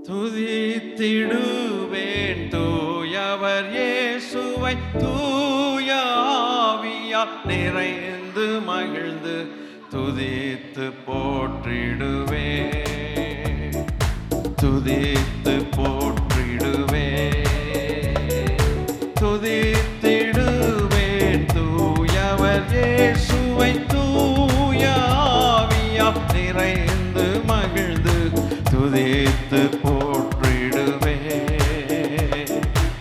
துதித்திடுவேன் தூயவர் இயேசுவை, தூய ஆவியால் நிறைந்து மகிழ்ந்து துதித்து போற்றிடுவேன், துதித்து போற்றிடுவேன். துதித்திடுவேன் தூயவர் இயேசுவை, தூய ஆவியால் நிறைந்து மகிழ்ந்து துதித்து போற்றிடுவேன்,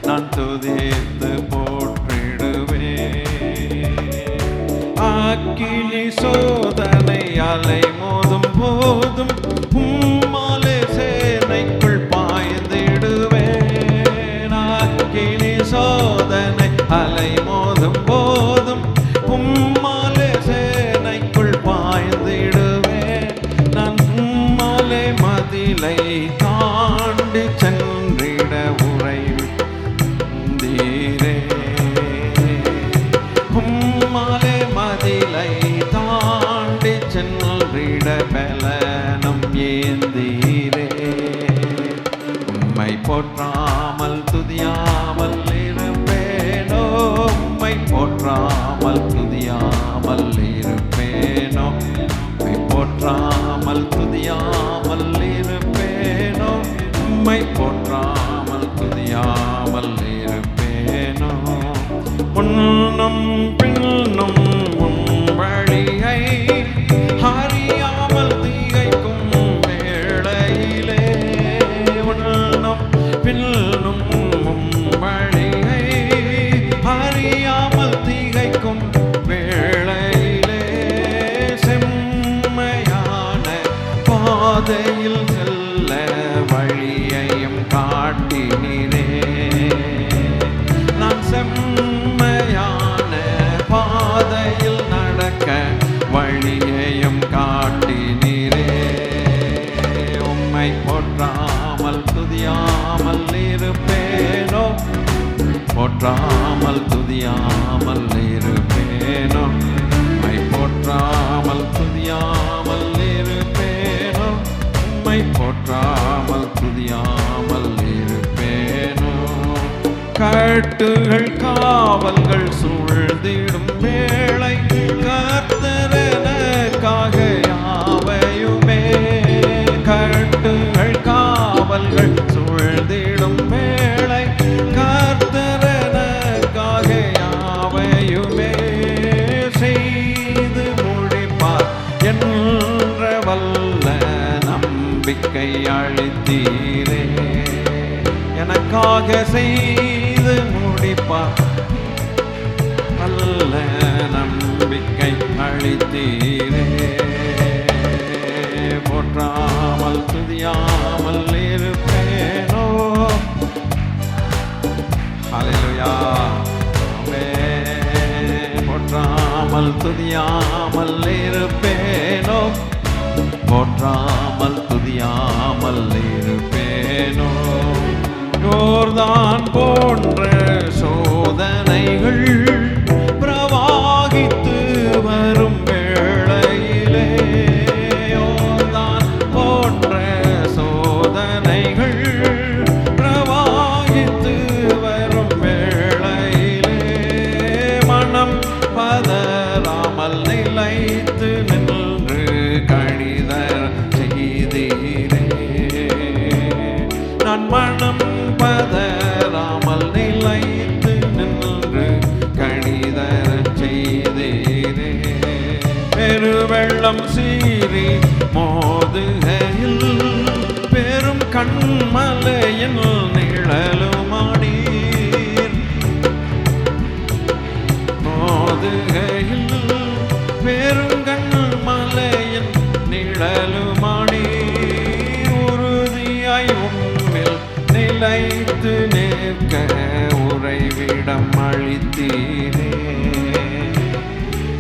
நான் துதித்து போற்றிடுவேன். அக்கினி சோதனை அலை மோதும் போதும் உம்மாலே சேனைக்குள் பாய்ந்திடுவேன். அக்கினி சோதனை அலை மோதும் போதும் உம்மாலே சேனைக்குள் பாய்ந்திடுவேன். நான் உம்மாலே மதிலை தாண்டி சென்றிட உறைந்தீரே, உம்மாலே மதிலை தாண்டி சென்றிட பலனும் ஏந்தீரே. உம்மை போற்றாமல் துதியாமல் இருப்பேனோ, உம்மை போற்றாமல் துதியாமல் இருப்பேனோ, உம்மை போற்றாமல் துதியாமல் இருப்பேனோ, உம்மை போற்றாமல் துதியாமல் இருப்பேனோ. முன்னும் பின்னும் உம் வழியை அறியாமல் திகைக்கும் வேளையிலே, முன்னும் பின்னும் உம் வழியை அறியாமல் திகைக்கும் வேளையிலே, செம்மையான பாதையில் செல்ல வழியையும் காட்டினீரே. நான் செம்மையான பாதையில் நடக்க வழியையும் காட்டினீரே. உம்மை போற்றாமல் துதியாமல் இருப்பேனோ, போற்றாமல் துதியாமல் இருப்பேனோ, உம்மை போற்றாமல் துதியாமல் இருப்பேனோ, உம்மை போற்றாமல் துதியாமல் இருப்பேனோ. கட்டுகள் காவல்கள் சூழ்ந்திடும் வேளை கர்த்தரனுக்காக யாவையுமே, கட்டுகள் காவல்கள் சூழ்ந்திடும் வேளை கர்த்தரனுக்காக யாவையுமே செய்து முடிப்பார் என்ற வல்ல நம்பிக்கை அளித்தீரே. எனக்காக செய்து முடிப்பார் வல்ல நம்பிக்கை அளித்தீரே. போற்றாமல் துதியாமல் இருப்பேனோ. ஹல்லேலூயா, ஆமென். போற்றாமல் துதியாமல் இருப்பேனோ, போற்றாமல் துதியாமல் இருப்பேனோ. யோர்தான் போன்ற சோதனைகள் பிரவாகித்து வரும் வேளையிலே, யோர்தான் போன்ற சோதனைகள் பிரவாகித்து வரும் வேளையிலே, மனம் பதறாமல் நிலைத்து நின்று கணிதர் செய்தீரே. நான் மனம் பதறாமல் நிலைத்து நின்று கணிதர் செய்தீரே. பெருவெள்ளம் சீறி மோதுகையில் பெரும் கண்மலையின் நிழலுமானீர், மோதுகையில் பெருங்கண்மலையின் நிழலுமானீர். உறுதியாய் உம்மில் நிலைத்து நிற்க உறைவிடம் அளித்தீரே.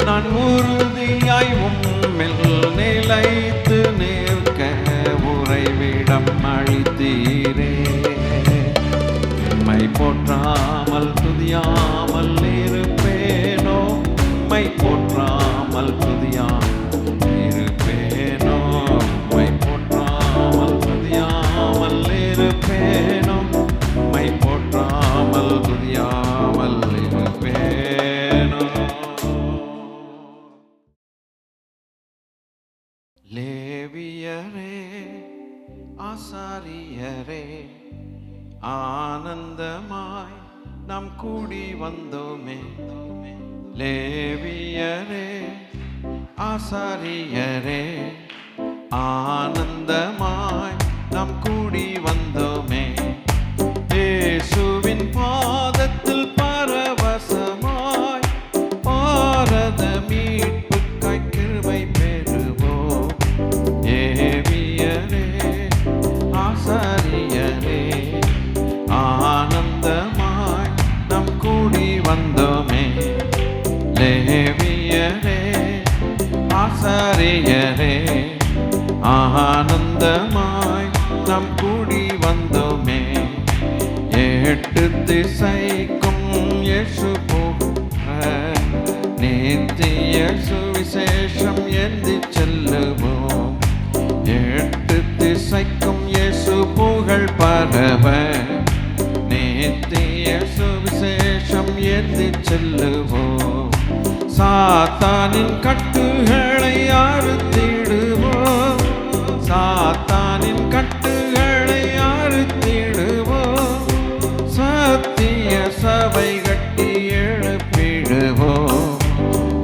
நான் உறுதியாய் உம்மில் நிலைத்து நிற்க உறைவிடம் அளித்தீரே. உம்மை போற்றாமல் துதியாமல் இருப்பேனோ, உம்மை போற்றாமல் துதியாமல் இருப்பேனோ, உம்மை போற்றாமல் துதியாமல் இருப்பேனோ. ஆசாரியரே ஆனந்தமாய் நாம் கூடி வந்தோமே. லேவியரே ஆசாரியரே ஆனந்தமாய் நாம் கூடி வந்தோமே. இயேசுவின் பாதத்தில் பரவசமாய் பாரத மீட்புக்காய் கிருபை பெறுவோம். லேவியரே ஆசாரியரே ஆனந்தமாய் நாம் கூடி வந்தோமே. லேவியரே ஆசாரியரே ஆனந்தமாய் நாம் கூடி வந்தோமே. எட்டு திசைக்கும் இயேசு போக நித்திய சுவிசேஷம் ஏந்தி செல்லுவோம். எட்டு திசைக்கும் இயேசு புகழ் பரவ நித்திய சுவிசேஷம் ஏந்தி செல்லுவோம். சாத்தானின் கட்டுகளை அறுத்திடுவோம். சாத்தானின் கட்டுகளை அறுத்திடுவோம். சத்திய சபை கட்டி எழுப்பிடுவோம்.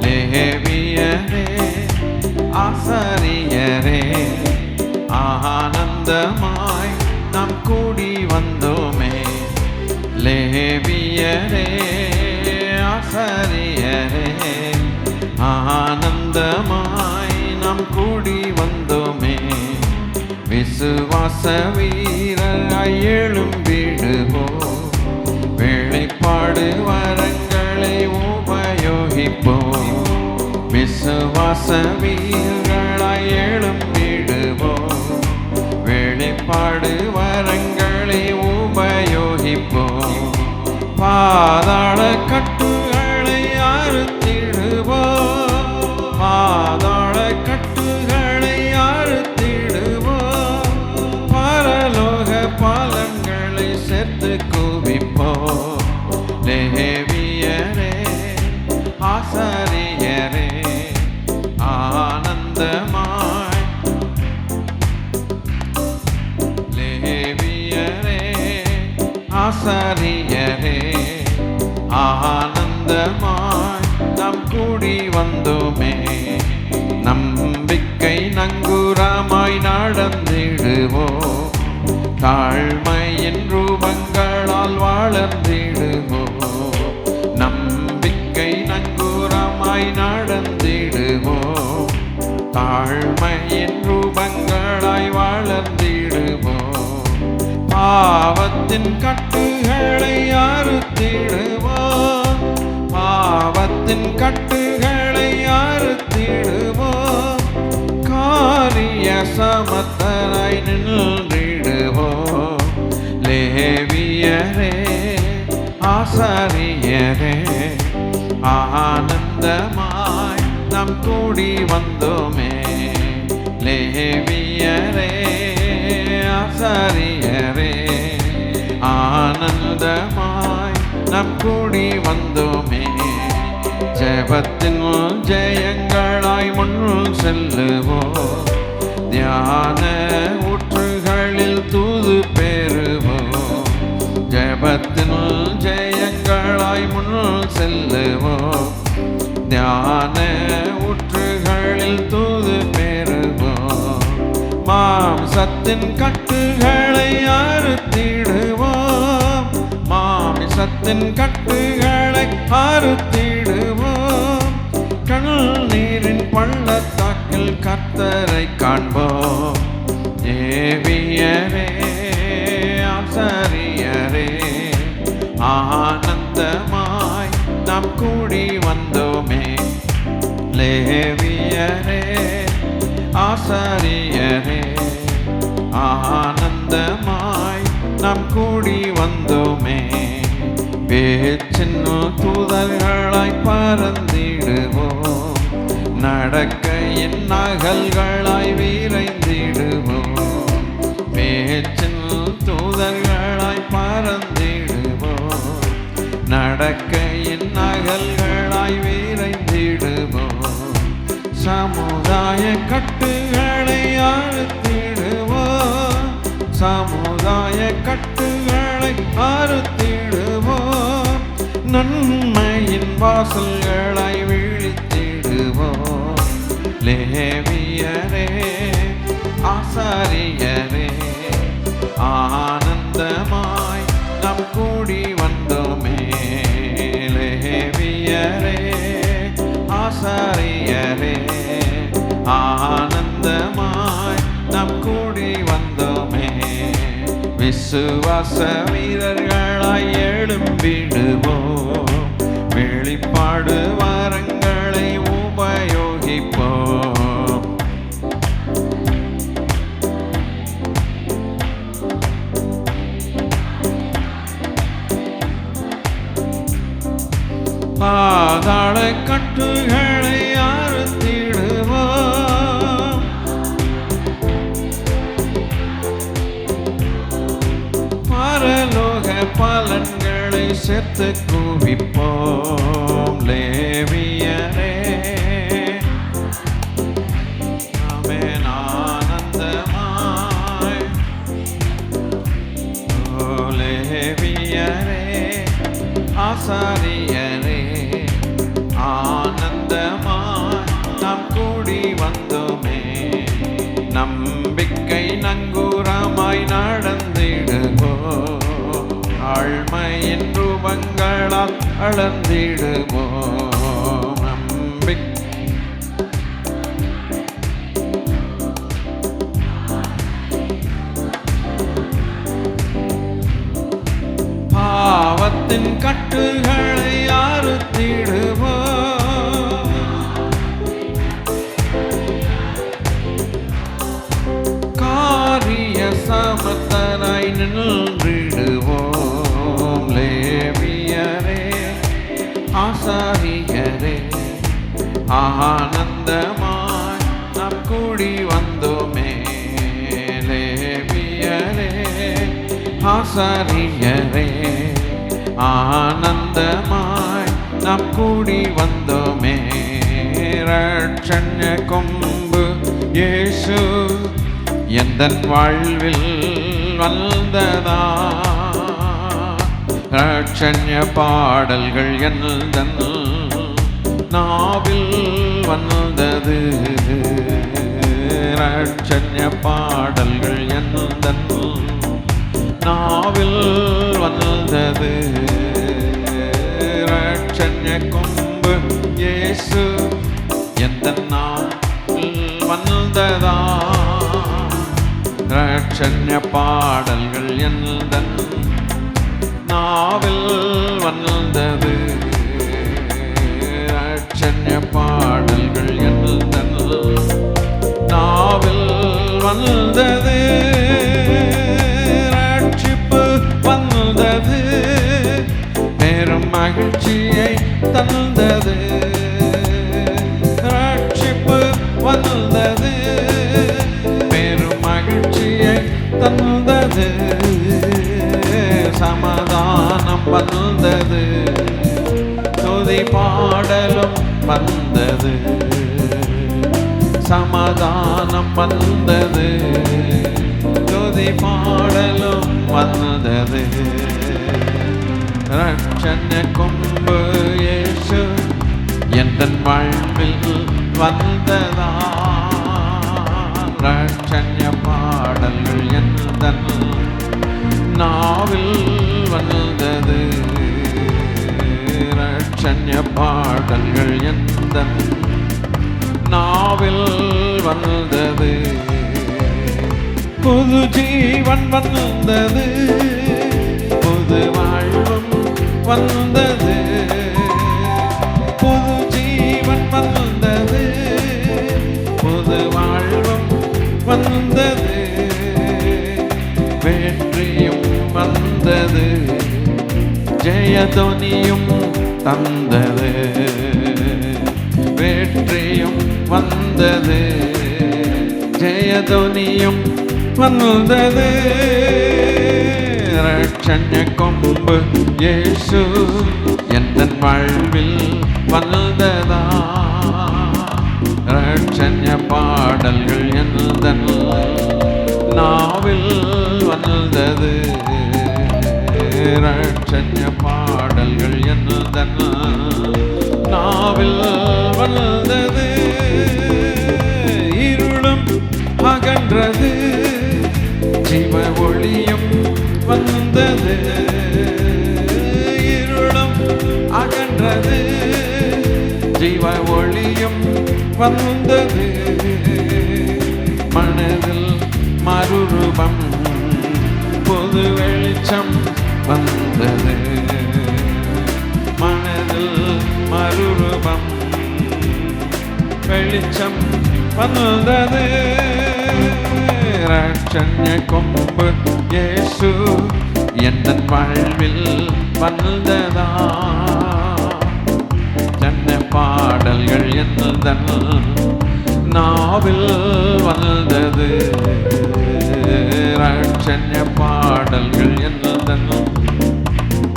லேவியரே ஆசாரியரே ஆனந்தமாய் நாம் கூடி வந்தோமே. லேவியரே ஆசாரியரே ஆனந்தமாய் நாம் கூடி வந்தோமே. விசுவாச வீரராய் எழும்பிடுவோம். வெளிப்பாடு வரங்களை உபயோகிப்போம். விசுவாச வீரராய் எழும்பிடுவோம். வெளிப்பாடு வரங்களை உபயோகிப்போம். பாதாள கட்டுகளை அறுத்திடுவோம். பாதாள கட்டுகளை அறுத்திடுவோம். பரலோக பலன்களை சேர்த்து குவிப்போம். லேவியரே ஆசாரியரே ஆனந்தமாய். லேவியரே ஆசாரியரே ஆனந்தமாய் நாம் கூடி வந்தோமே. நம்பிக்கை நங்கூரமாய் நடந்திடுவோம். தாழ்மையின் ரூபங்களால் வளர்ந்திடுவோம். நம்பிக்கை நங்கூரமாய் நடந்திடுவோம். தாழ்மையின் ரூபங்களாய் வளர்ந்திடுவோம். பாவத்தின் கட்டுகளை அறுத்திடுவோம். பாவத்தின் கட்டுகளை அறுத்திடுவோம். காரிய சமத்தராய் நின்றிடுவோம். லேவியரே ஆசாரியரே ஆனந்தமாய் நாம் கூடி வந்தோமே. லேவியரே ஆசாரியரே ஆனந்தமாய் நாம் கூடி வந்தோமே. ஜெபத்தின் ஜெயங்களாய் முன் செல்லுவோம். தியான ஊற்றுகளில் தூது பெறுவோம். ஜெபத்தின் ஜெயங்களாய் முன் செல்லுவோம். தியான ஊற்றுகளில் தூது பெறுவோம். மாம்சத்தின் கட்டுகளை அறுத்திடுவோம். மாமிசத்தின் கட்டுகளை அறுத்திடுவோம். கண்ணீரின் பள்ளத்தாக்கில் கர்த்தரை காண்போம். லேவியரே ஆசாரியரே ஆனந்தமாய் நாம் கூடி வந்தோமே. லேவியரே ஆசாரியரே ஆனந்தமாய் நாம் கூடி வந்தோமே. பேச்சின் தூதர்களாய் பறந்திடுவோம். நடக்கையின் நகல்களாய் விரைந்திடுவோம். பேச்சின் தூதர்களாய் பறந்திடுவோம். நடக்கையின் நகல்களாய் விரைந்திடுவோம். சமுதாய கட்டுகளை அறுத்திடுவோம். சமுதாய கட்டுகளை அறுத்திடுவோம், நன்மையின் வாசல்களை விழித்திடுவோம். லேவியரே ஆசாரியரே ஆனந்தமாய் நம் கூடி வந்தோமே. லேவியரே ஆசாரியரே ஆனந்தமாய் நம் கூடி வந்தோமே. விசுவாச வீரர்களாய் எழும்பிடுவோம், வெளிப்பாடு வரங்களை உபயோகிப்போம். பாதாள கட்டுகளை அறுத்திடுவோம், பரலோக பலன்களை சேர்த்து குவிப்போம். லேவியரே ஆமென் ஆனந்தமாய், ஓ லேவியரே ஆசாரியரே ஆனந்தமாய் நாம் கூடி வந்தோமே. நம்பிக்கை நங்கூரமாய் நடந்திடுவோம், ஆழ்மையின் ரூபங்களால் அளந்திடுவோம். பாவத்தின் கட்டுகளை அறுத்திடுவோம், காரிய சமத்தராய் நின்றிடுவோம். லேவியரே ஆசாரியரே ஆனந்தமாய் நாம் கூடி வந்தோமே. லேவியரே ஆசாரியரே ஆனந்தமாய் நாம் கூடி வந்தோமே. ரட்சண்ய கொம்பு இயேசு எந்தன் வாழ்வில் வந்ததா, ரட்சண்ய பாடல்கள் எந்தன் நாவில் வந்தது, ரட்சண்ய பாடல்கள் எந்தன் நாவில் வந்தது. ரட்சண்ய கொம்பு இயேசு எந்தன் நாவில் வந்ததா, ரட்சண்ய பாடல்கள் எந்தன் நாவில் வந்தது, ரட்சண்ய பாடல்கள் எந்தன் நாவில் வந்தது. வந்தது பெரும் மகிழ்ச்சியை தந்தது, ரட்சிப்பு வந்தது பெரும் மகிழ்ச்சியை தந்தது, சமாதானம் வந்தது துதி பாடலும் வந்தது, சமாதானம் வந்தது துதி பாடலும் வந்தது. ரட்சண்ய கொம்பு இயேசு எந்தன் வாழ்வில் வந்ததா, ரட்சண்ய பாடல்கள் எந்தன் நாவில் வந்தது, ரட்சண்ய பாடல்கள் எந்தன் நாவில் வந்தது. புது ஜீவன் வந்தது, புது வாழ்வும் வந்தது, புது ஜீவன் வந்தது, புது வாழ்வும் வந்தது, வெற்றியும் வந்தது, ஜெயதொனியும் தந்தது, வெற்றியும் வந்தது, ஜெயதொனியும் வந்தது. ரட்சண்ய கொம்பு இயேசு எந்தன் வாழ்வில் வந்ததா, ரட்சண்ய பாடல்கள் எந்தன் நாவில் ரட்சண்ய பாடல்கள் என்னதன் நாவில் வந்தது. இருளும் அகன்றது, ஜீவ ஒளியும் வந்தது. இருளும் அகன்றது, ஜீவ ஒளியும் வந்தது. மனதில் மறுரூபம், பொது வெளிச்சம் வந்தது. மனதில் மறுரூபம், வெளிச்சம் வந்தது. ரட்சண்ய கொம்பு இயேசு என் வாழ்வில் வந்ததா. ஜன்ன பாடல்கள் என்னதன் நாவில் வந்தது. ரட்சண்ய பாடல்கள் என்னதன்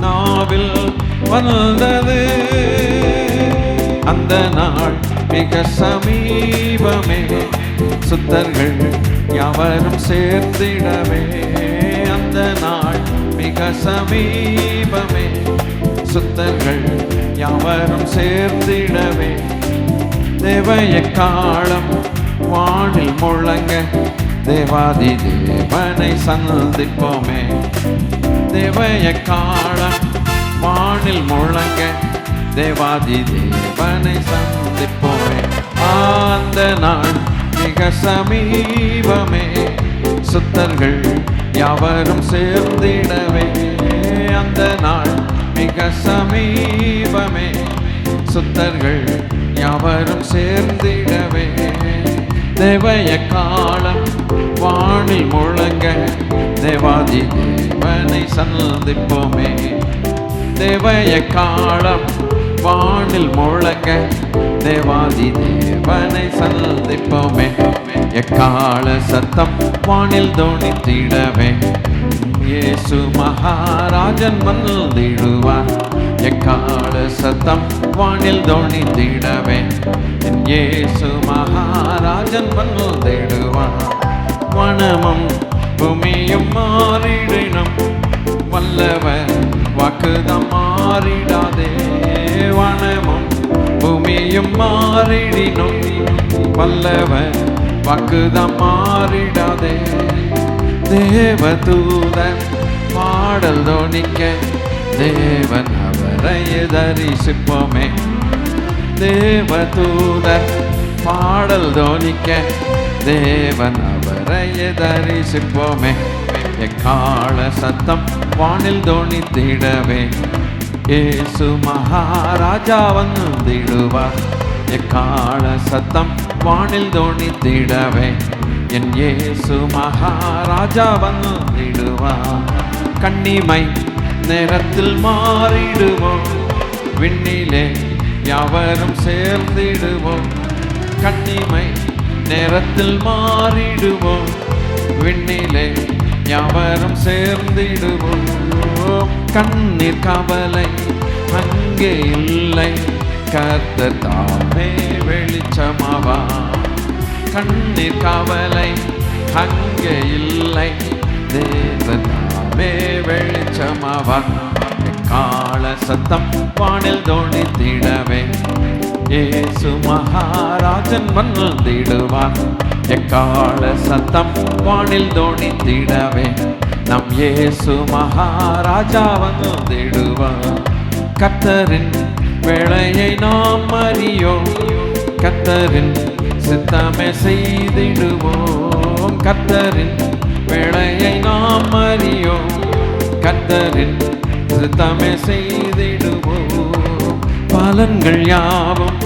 நாவில் வந்தது. அந்த நாள் மிக சமீபமே, சுத்தர்கள் யாவரும் சேர்ந்திடவே. அந்த நாள் மிக சமீபமே, சுத்தர்கள் யாவரும் சேர்ந்திடவே. தேவய காலம் வானில் முழங்க, தேவாதி தேவனை சந்திப்போமே. தேவய காலம் வானில் முழங்க, தேவாதி தேவனை சந்திப்போமே. அந்த நாள் மிக சமீபமே, சுத்தர்கள் யாவரும் சேர்ந்திடவே. அந்த நாள் மிக சமீபமே, சுத்தர்கள் யாவரும் சேர்ந்திடவே. தேவய காலம் வானில் முழங்க, தேவாதி தேவனை சந்திப்போமே. தேவய காலம் வானில் முழங்க, தேவாதி தேவனை சந்திப்போமே. எக்கால சத்தம் வானில் தோணித்திடவே, இயேசு மகாராஜன் வந்திடுவார். எக்கால சத்தம் வானில் தோணித்திடவே, இயேசு மகாராஜன் வந்திடுவார். வனமும் பூமியும் மாறிடினும், வல்லவர் வாக்குதம் மாறிடாதே. வனமும் பூமியும் மாறிடினும், வல்லவர் வாக்குதம் மாறிடாதே. தேவதூதன் பாடல் தோணிக்க, தேவன் அவரை தரிசிப்போமே. தேவதூதன் பாடல் தோணிக்க, தேவன் அவரை தரிசிப்போமே. எக்கால சத்தம் வானில் தோணித்திடவே, இயேசு மகாராஜா வந்திடுவார். எக்கால சத்தம் வானில் தோணித்திடவே, என் இயேசு மகாராஜா வந்திடுவார். கண்ணிமை நேரத்தில் மாறிடுவோம், விண்ணிலே யாவரும் சேர்ந்திடுவோம். கண்ணிமை நேரத்தில் மாறிடுவோம், விண்ணிலே யாவரும் சேர்ந்திடுவோம். கண்ணீர் கவலை அங்கே இல்லை, கர்த்தர் தாமே வெளிச்சமாவா. கண்ணீர் கவலை அங்கே இல்லை, தேவன் தாமே வெளிச்சமாவா. கால சத்தம் வானில் தோணித்திடவே, இயேசு மகாராஜன் வந்திடுவார். எக்கால சத்தம் வானில் தோணித்திடவே, நம் இயேசு மகாராஜா வந்திடுவார். கர்த்தரின் வேளையை நாம் அறியோம், கர்த்தரின் சித்தமே செய்திடுவோம். கர்த்தரின் வேளையை நாம் அறியோம், கர்த்தரின் சித்தமே செய்திடுவோம். பலன்கள் யாவும்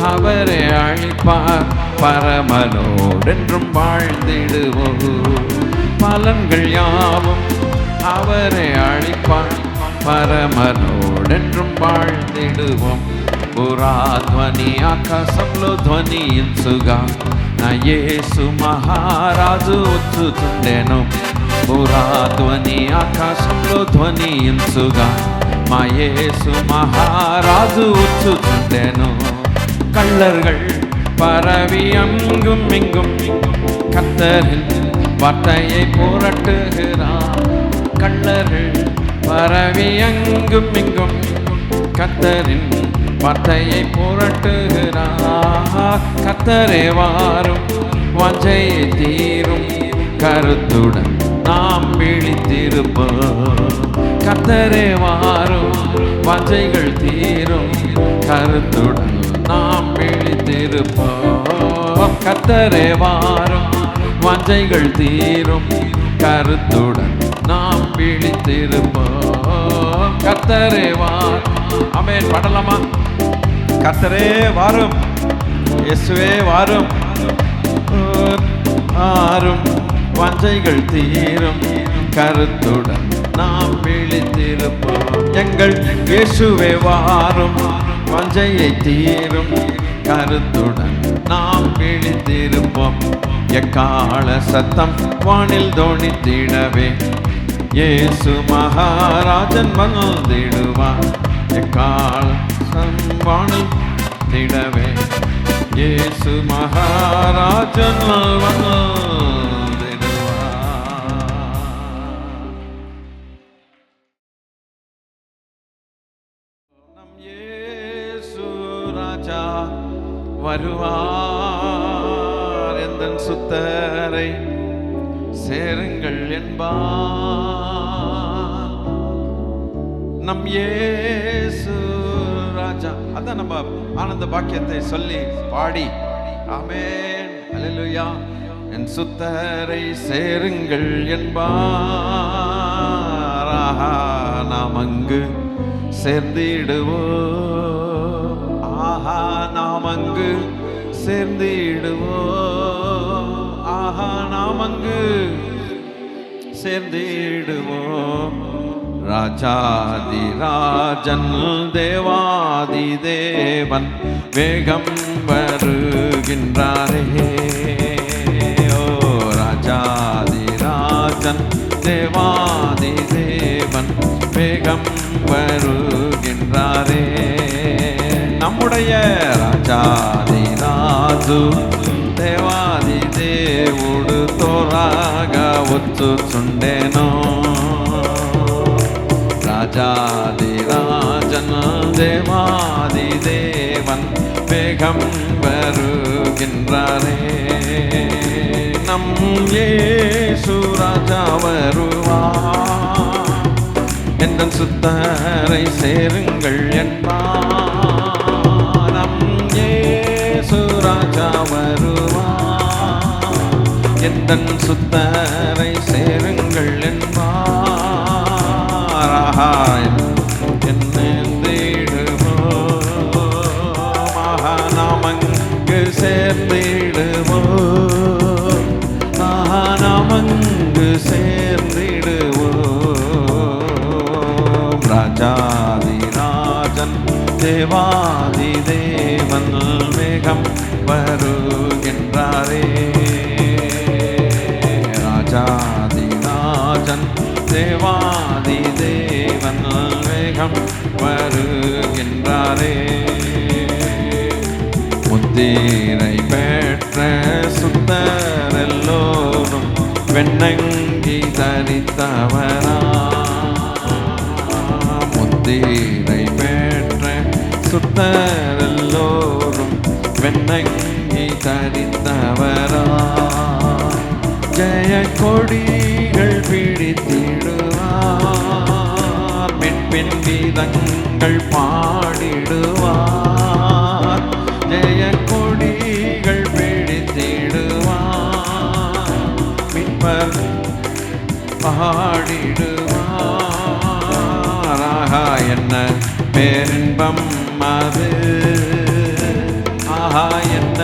அவரே அளிப்பார், பரமனோடென்றும் வாழ்ந்திடுவோம். பலன்கள் யாவும் அவரே அளிப்பார், పరమనోడెంట్rum வாழ்ந்திடுவோம். పురాధ్వని ఆకాశంలో ధ్వనించుగా నా యేసు మహారాజు వచ్చుచుండెను. పురాధ్వని ఆకాశంలో ధ్వనించుగా మా యేసు మహారాజు వచ్చుచుండెను. கள்ளர்கள் பரவி அங்கும் இங்கும் கர்த்தரின் வார்த்தையை புரட்டுகிறார். கள்ளர்கள் பரவி எங்கும் இங்கும் கர்த்தரின் வார்த்தையை புரட்டுகிறார். கர்த்தரே வாரும், வாஞ்சையை தீரும், கருத்துடன் நாம் விழித்திருப்போம். கர்த்தரே வாரும், வாஞ்சைகள் தீரும், கருத்துடன் நாம் விழித்திருப்போம். கர்த்தரே வாரும், வாஞ்சைகள் தீரும், கருத்துடன் நாம் விழித்திருப்போம். கர்த்தரே வாரும். ஆமென். பாடலாமா? கர்த்தரே வாரும், இயேசுவே வாரும், வாரும், வாஞ்சைகள் தீரும், கருத்துடன் நாம் விழித்திருப்போம். எங்கள் இயேசுவே வாரும், வாஞ்சையை தீரும், கருத்துடன் நாம் விழித்திருப்போம். எக்கால சத்தம் வானில் தோணித்திடவே இயேசு மகாராஜன் வந்திடுவார். எக்கால வானில் திடவே இயேசு மகாராஜன் வந்திடுவார். நம் இயேசு ராஜா வருவார், எந்தன் சுத்தரை சேருங்கள் என்பார். நம் இயேசு ராஜா. அதான் நம்ம ஆனந்த பாக்கியத்தை சொல்லி பாடி ஆமென் அல்லேலூயா. என் சுத்தரை சேருங்கள் என்பார். ஆஹா, நாம் அங்கு சேர்ந்திடுவோம். ஆஹா, நாம் அங்கு சேர்ந்திடுவோம். ஆஹா, நாம் அங்கு சேர்ந்திடுவோம். ராஜாதி ராஜன் தேவாதி தேவன் வேகம் வருகின்றாரே. ஓ ராஜாதி ராஜன் தேவாதி தேவன் வேகம் வருகின்றாரே. நம்முடைய ராஜாதி ராஜு దేవాది దేవుడు తోరాగా వచ్చుచుండెను. రాజాది రాజన్ దేవాది దేవన్ வேகம் வருகின்றாரே. நம் இயேசு ராஜா வருவார், எந்தன் சுத்தரை சேருங்கள் என்பார். நம் இயேசு ராஜா வருவார், எந்தன் சுத்தரை சேருங்கள் என்பார். என்னிடுவோம், நாம் அங்கு சேர்ந்திடுவோம். நாம் அங்கு சேர்ந்திடுவோம். ராஜாதி ராஜன் தேவாதி தேவன் வேகம் வருகின்றாரே. ராஜாதி ராஜன் தேவாதி தேவன் வேகம் வருகின்றாரே. முத்திரை பெற்ற சுத்தரெல்லோரும் வெண்ணங்கி தரித்தவரா. முத்திரை பெற்ற சுத்தரெல்லோரும் வெண்ணங்கி தரித்தவரா. ஜெய கொடிகள் பிடித்திடுவார், மீட்பின் கீதங்கள் பாடிடுவார். ஜெய கொடிகள் பிடித்திடுவார், மீட்பர் பாடிடுவார். ஆஹா, என்ன பேரின்பம் அது, ஆஹா என்ன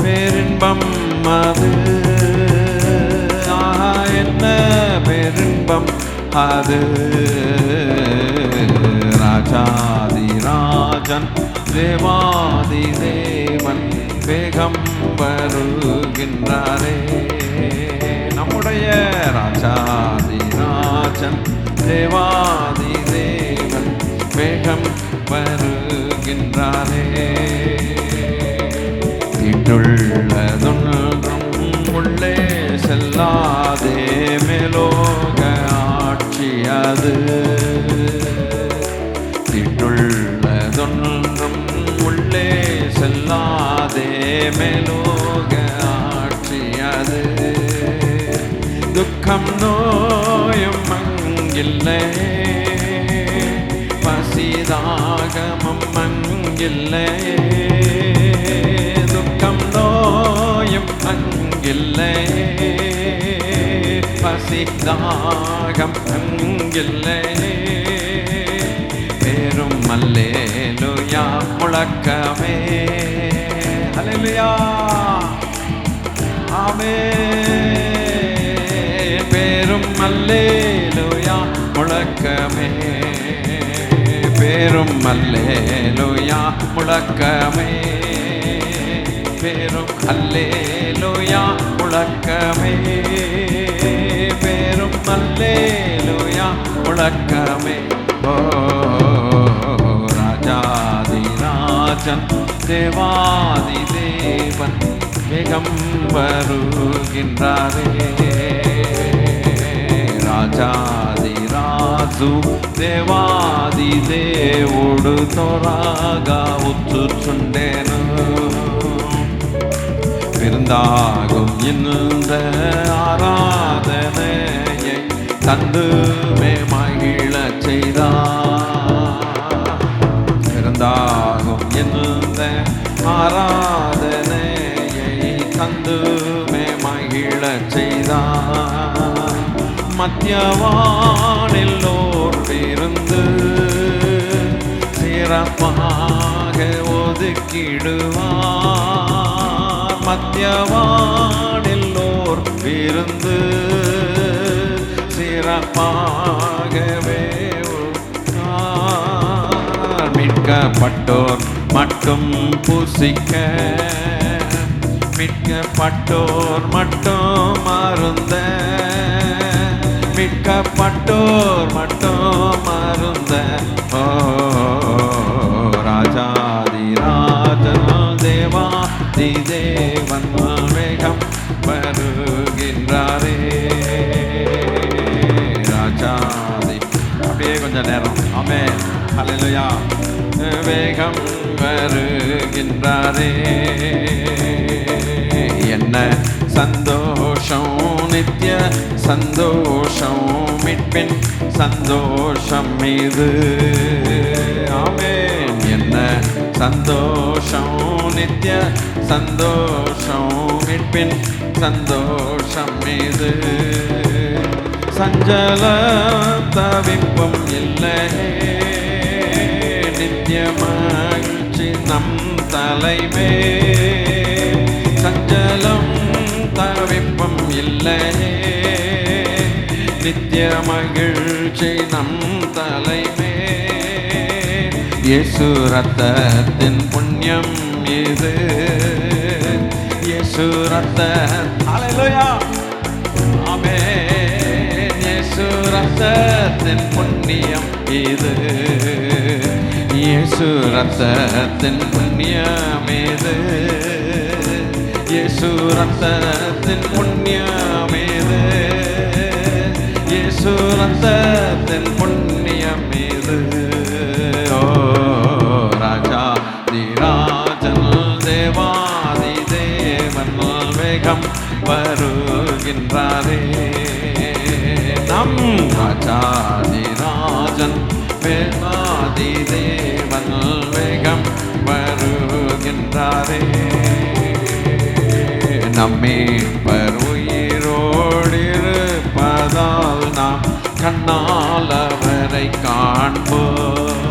பேரின்பம் அது, ஆஹா என்ன பேரின்பம் அது. ராஜாதி ராஜன் தேவாதி தேவன் வேகம் வருகின்றாரே. நம்முடைய ராஜாதி ராஜன் தேவாதி தேவன் வேகம் வருகின்றாரே. தீட்டுள்ளதொன்றும் உள்ளே செல்லாதே, மேலோக ஆட்சி அது. துக்கம் நோயும் அங்கில்லை, பசிதாகமும் அங்கில்லை, துக்கம் நோயும் அங்கில்லை, பசிதாகம் அங்கில்லை. பேரும் அல்லேலூயா முழக்கமே, அல்லேலூயா ஆமென். பேரும் அல்லேலூயா முழக்கமே, பேரும் அல்லேலூயா முழக்கமே, பேரும் அல்லேலூயா முழக்கமே, பேரும் அல்லேலூயா முழக்கமே. ஓ ராஜாதிராஜன் தேவாதி தேவன் வேகம் வருகின்றாரே. రాజాదిరాజు దేవాది దేవుడు త్వరగా వచ్చుచుండెను. விருந்தாகும் இந்த ஆராதனையை தந்துமே மகிழச் செய்தார். விருந்தாகும் இந்த ஆராதனையை தந்துமே மகிழச் செய்தார். மத்தியவானில் ஓர் விருந்து சிறப்பாக ஒதுக்கிடுவார். மத்தியவானில் ஓர் விருந்து சிறப்பாகவே மீட்கப்பட்டோர் மட்டும் புசிக்க, மீட்கப்பட்டோர் மட்டும் அருந்த, மீட்கப்பட்டோர் மட்டும் அருந்த. ஓ ராஜாதிராஜன் தேவாதி தேவன் வேகம் வருகின்றாரே. ராஜாதி அப்படியே கொஞ்ச நேரம் ஆமென் அல்லேலூயா. வேகம் வருகின்றாரே. என்ன சந்தோஷம் நித்திய சந்தோஷம், மீட்பின் சந்தோஷம் இது. ஆமென். என்ன சந்தோஷம் நித்திய சந்தோஷம், மீட்பின் சந்தோஷம் இது. சஞ்சல தவிப்பும் இல்லை, நித்திய மகிழ்ச்சி நம் தலைமே. சஞ்சலம் தவிப்பும் இல்லை, நித்திய மகிழ்ச்சி நம் தலைமே. இயேசு ரத்தத்தின் புண்ணியம் இது. இயேசு ரத்த அல்லேலூயா ஆமென். இயேசு ரத்தத்தின் புண்ணியம் இது. இயேசு ரத்தத்தின் புண்ணியம் இது. இயேசு ரத்தத்தின் புண்ணியம் இது. இயேசு ரத்தத்தின் புண்ணியம் இது. ஓ ராஜாதிராஜன் தேவாதி தேவன் வேகம் வருகின்றாரே. நம் ராஜாதிராஜன் தேவாதி தேவன் வேகம் வருகின்றாரே. நம்மீட்பர் உயிரோடிருப்பதால் நாம் கண்ணால் அவரை காண்போம்.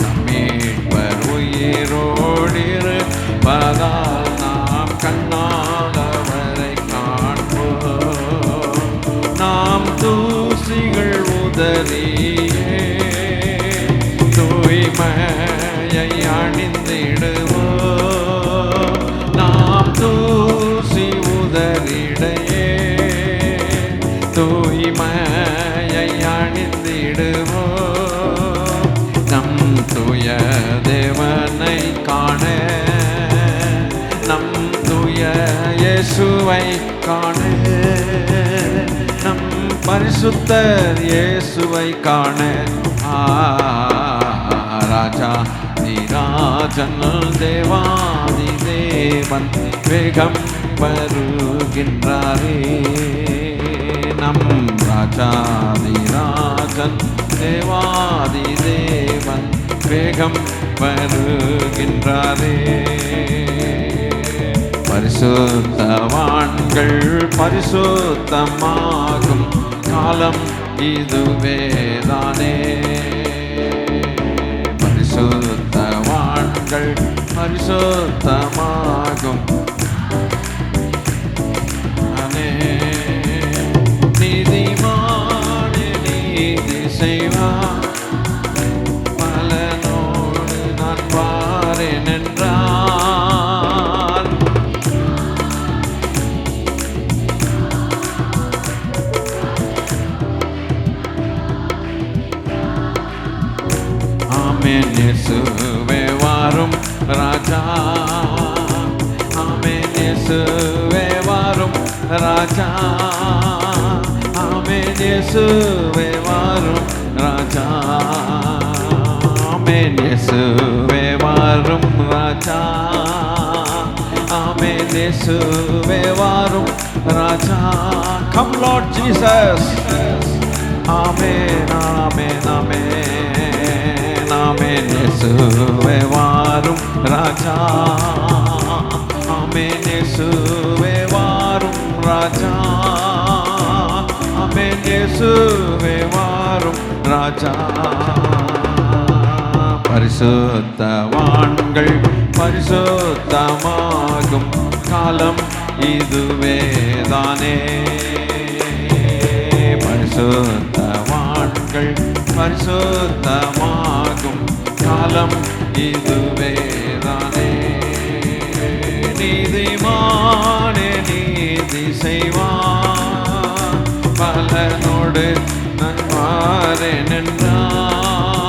நம்மீட்பர் உயிரோடிருப்பதால் நாம் கண்ணால் அவரை காண்போம். நாம் தூசிகள் உதறியே தூய்மையை அணிந்திடுவோம். நாம் தூசி உதறிடையே தூய்மையை அணிந்திடுவோம். நம் தூய தேவனை காண, நம் தூய இயேசுவை காண, நம் பரிசுத்தர் இயேசுவை காண. ராஜாதிராஜன் தேவாதி தேவன் வேகம் வருகின்றாரே. நம் ராஜாதிராஜன் தேவாதி தேவன் வேகம் வருகின்றாரே. பரிசுத்தவான்கள் பரிசுத்தமாகும் காலம் இதுவேதானே. பரிசுத்தவான்கள் பரிசுத்தமாகும் நீதிமானே நீதி செய்வார் பலனோடு நான் பாரேன் என்றார். ஆமென் இயேசுவே வாரும் ராஜா. ஆமென் இயேசுவே வாரும் ராஜா. ஆமென் இயேசுவே வாரும் ராஜா. ஆமென் இயேசுவே வாரும் ராஜா. ஆமென் இயேசுவே வாரும் ராஜா. Come Lord Jesus. ஆமென் ஆமென் ஆமென். ஆமென் இயேசுவே வாரும் ராஜா. ஆமென் இயேசுவே வாரும் ராஜா. ஆமென் இயேசுவே வாரும் ராஜா. பரிசுத்தவான்கள் பரிசுத்தமாகும் காலம் இதுவேதானே. பரிசுத்தவான்கள் பரிசுத்தமாகும் காலம் இதுவேதானே. நீதிமானே நீதி செய்வார் பலனோடு நன்வாரேன் என்றார்.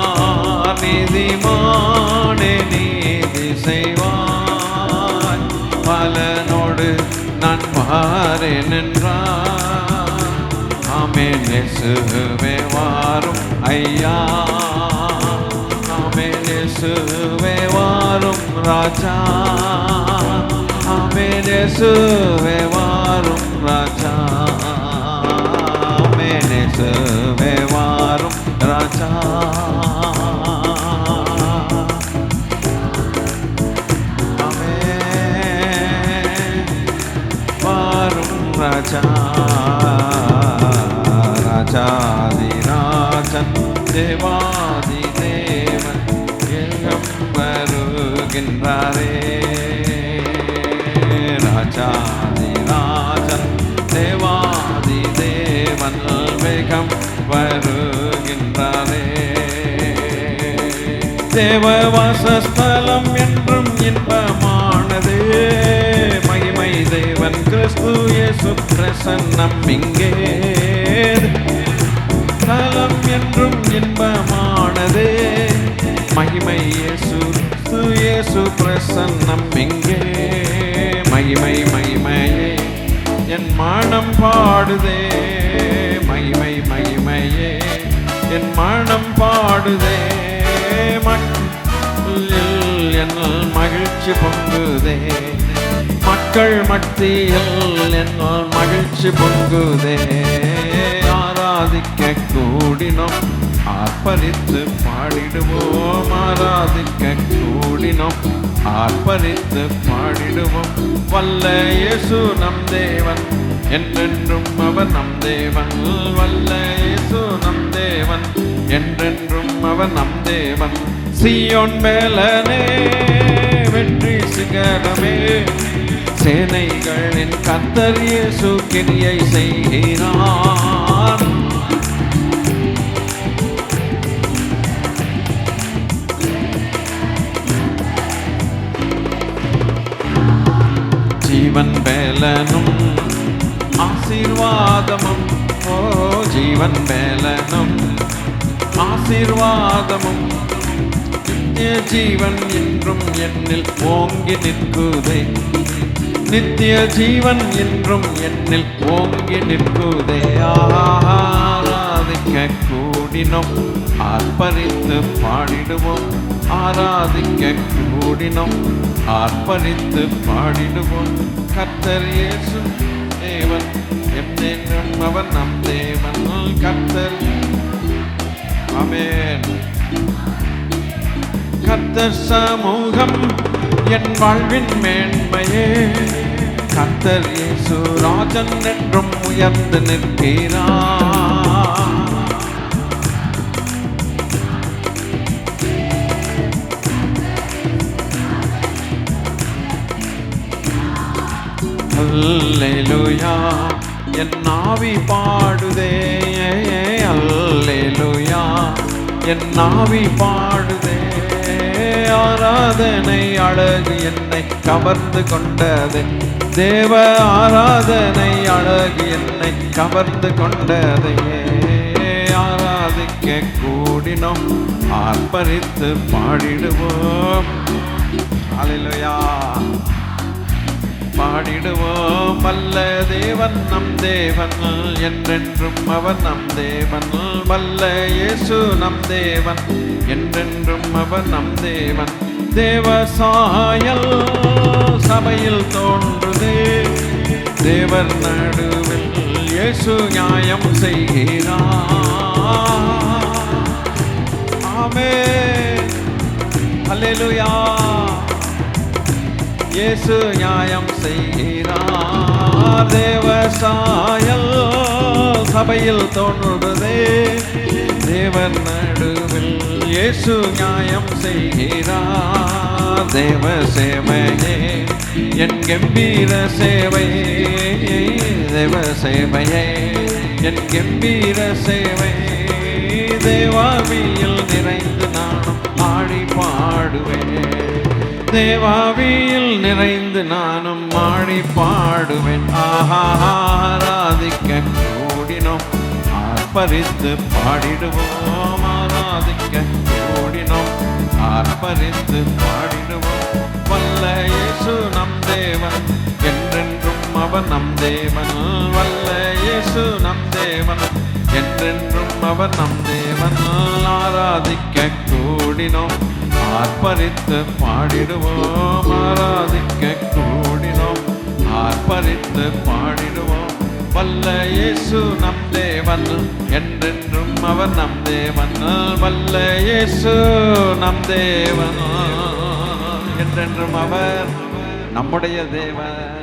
நீதிமானே நீதி செய்வார் பலனோடு நன்வாரேன் என்றார். ஆமென் இயேசுவே வாரும் ஐயா. ஆமென் இயேசுவே வாரும் ராஜா. ஆமென் இயேசுவே வாரும் ராஜா. ஆமென் இயேசுவே வாரும் ராஜா. ஆமென் வாரும் ராஜா. ராஜாதிராஜன் தேவாதி தேவன் வேகம் வருகின்றாரே. ராஜாதிராஜன் தேவாதி தேவன் வேகம் வருகின்றாரே. தேவ வாசஸ்தலம் என்றும் இன்பமானது. மகிமை தேவன் கிறிஸ்து இயேசு பிரசன்னம் இங்கே. தலம் என்றும் இன்பமானது. மகிமை இயேசு இயேசு பிரசன்னம் இங்கே. மகிமை மகிமையே என் மனம் பாடுதே. மகிமை மகிமையே என் மனம் பாடுதே. என் மகிழ்ச்சி பொங்குதே. மக்கள் மத்தியில் என் மகிழ்ச்சி பொங்குதே. ஆராதிக்க கூடினோம் ஆர்ப்பரித்து பாடிடுவோம். ஆராதிக்க கூடினோம் ஆர்ப்பரித்து பாடிடுவோம். வல்ல இயேசு நம் தேவன் என்றென்றும் அவர் நம் தேவன். வல்ல இயேசு நம் தேவன் என்றென்றும் அவர் நம் தேவன். சீயோன் மேலனே வெற்றி சிகரமே. சேனைகளின் கர்த்தர் இயேசு கிரியை செய்கிறார். ஜீவன் வேலனும் ஆசீர்வாதமும். ஓ ஜீவன் வேலனும் ஆசீர்வாதமும். நித்திய ஜீவன் என்றும் என்னில் ஓங்கி நிற்குதே. நித்திய ஜீவன் என்றும் என்னில் ஓங்கி நிற்குதே. ஆராதிக்க கூடினோம் ஆர்ப்பரித்து பாடிடுவோம். ஆராதிக்க கூடினோம் ஆர்ப்பரித்து பாடிடுவோம். கர்த்தர் இயேசு தேவன் என்றென்றும் அவர் நம் சமூகம் என் வாழ்வின் மேன்மையே. கர்த்தர் இயேசு ராஜன் என்றும் உயர்ந்து நிற்கிறார். அல்லேலூயா என் ஆவி பாடுதே. அல்லேலூயா என் ஆவி பாடுதே. ஆராதனை அழகு என்னை கவர்ந்து கொண்டது. தேவ ஆராதனை அழகு என்னை கவர்ந்து கொண்டதே. ஆராதிக்க கூடினோம், ஆர்ப்பரித்து பாடிடுவோம். அல்லேலூயா பாடிடுவோம். வல்ல தேவன் நம் தேவன், என்றென்றும் அவர் நம் தேவன். வல்ல இயேசு நம் தேவன், என்றென்றும் அவர் நம் தேவன். தேவ சாயல் சபையில் தோன்றுதே. தேவர் நடுவில் இயேசு நியாயம் செய்கிறார். ஆமென் அல்லேலூயா. இயேசு நியாயம் செய்கிறார். தேவ சாயல் சபையில் தோன்றுவதே. தேவர் நடுவில் இயேசு நியாயம் செய்கிறார். தேவ சேவையே என் கம்பீர சேவை. தேவ சேவையே என் கம்பீர சேவை. தேவாவியில் நிறைந்து நானும் ஆடி பாடுவேன். தேவாவியில் நிறைந்து நானும் ஆடி பாடுவேன். ஆராதிக்க கூடினோம், ஆர்ப்பரித்து பாடிடுவோம். ஆராதிக்க கூடினோம், ஆர்ப்பரித்து பாடிடுவோம். வல்ல இயேசு நம் தேவன், என்றென்றும் அவர் நம் தேவன். வல்ல இயேசு நம் தேவன், என்றென்றும் அவர் நம் தேவன். ஆராதிக்க கூடினோம், ஆர்ப்பரித்து பாடிடுவோம். ஆராதிக்க கூடினோம், ஆர்ப்பரித்து பாடிடுவோம். வல்ல இயேசு நம் தேவன், என்றென்றும் அவர் நம் தேவன். வல்ல இயேசு நம் தேவன், என்றென்றும் அவர் நம்முடைய தேவன்.